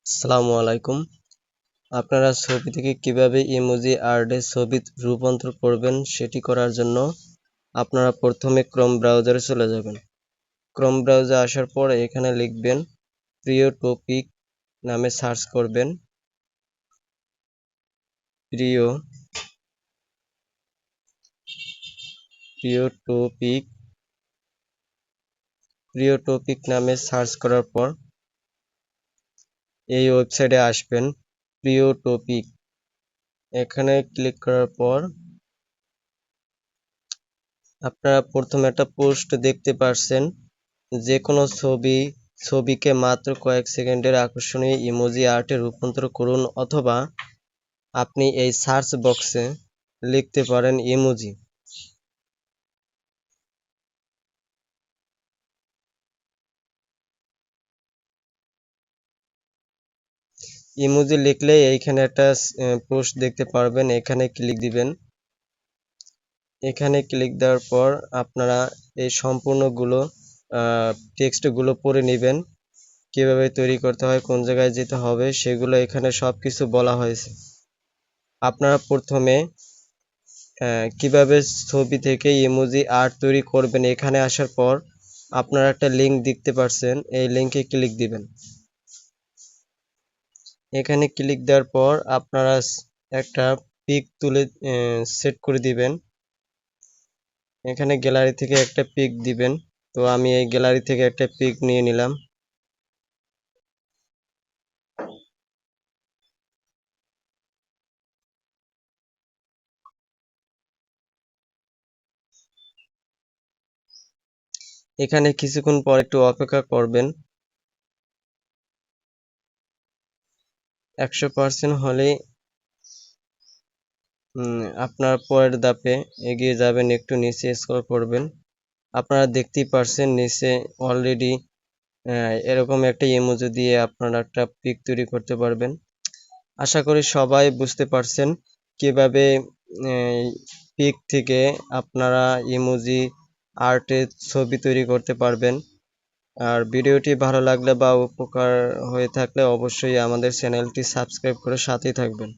আসসালামু আলাইকুম। আপনারা ছবি থেকে কিভাবে ইমোজি আর্টে ছবি রূপান্তর করবেন সেটি করার জন্য আপনারা প্রথমে ক্রোম ব্রাউজারে চলে যাবেন। ক্রোম ব্রাউজারে আসার পর এখানে লিখবেন প্রিয় টপিক নামে সার্চ করবেন। প্রিয় টপিক নামে সার্চ করার পর এই ওয়েবসাইটে আসবেন। প্রিয় টপিক এখানে ক্লিক করার পর আপনারা প্রথমে একটা পোস্ট দেখতে পাচ্ছেন। যে কোনো ছবিকে মাত্র কয়েক সেকেন্ডের আকর্ষণীয় ইমোজি আর্টে রূপান্তর করুন, অথবা আপনি এই সার্চ বক্সে লিখতে পারেন ইমোজি। ইমোজি লিখলে এইখানে একটা পোস্ট দেখতে পারবেন, এখানে ক্লিক দিবেন। এখানে ক্লিক দেওয়ার পর আপনারা এই সম্পূর্ণগুলো টেক্সটগুলো পড়ে নেবেন। কিভাবে তৈরি করতে হয়, কোন জায়গায় যেতে হবে, সেগুলো এখানে সবকিছু বলা হয়েছে। আপনারা প্রথমে কিভাবে ছবি থেকে ইমোজি আর্ট তৈরি করবেন, এখানে আসার পর আপনারা একটা লিঙ্ক দেখতে পাচ্ছেন, এই লিঙ্কে ক্লিক দিবেন। এখানে ক্লিক দেওয়ার পর আপনারা একটা পিক তুলে সেট করে দিবেন। এখানে গ্যালারি থেকে একটা পিক দিবেন। তো আমি এই গ্যালারি থেকে একটা পিক নিয়ে নিলাম। এখানে কিছুক্ষণ পর একটু অপেক্ষা করবেন। 100% হলেই আপনার পরের ধাপে এগিয়ে যাবেন। একটু নিচে স্ক্রল করবেন। আপনারা দেখতেই পারছেন নিচে অলরেডি এরকম একটা ইমোজি দিয়ে আপনারা একটা পিক তৈরি করতে পারবেন। আশা করি সবাই বুঝতে পারছেন কিভাবে পিক থেকে আপনারা ইমোজি আর্টে ছবি তৈরি করতে পারবেন। আর ভিডিওটি ভালো লাগলে বা উপকার হয়ে থাকলে অবশ্যই আমাদের চ্যানেলটি সাবস্ক্রাইব করে সাথেই থাকবেন।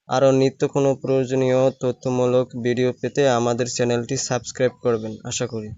আরও নিত্য কোনো প্রয়োজনীয় তথ্যমূলক ভিডিও পেতে আমাদের চ্যানেলটি সাবস্ক্রাইব করবেন, আশা করি।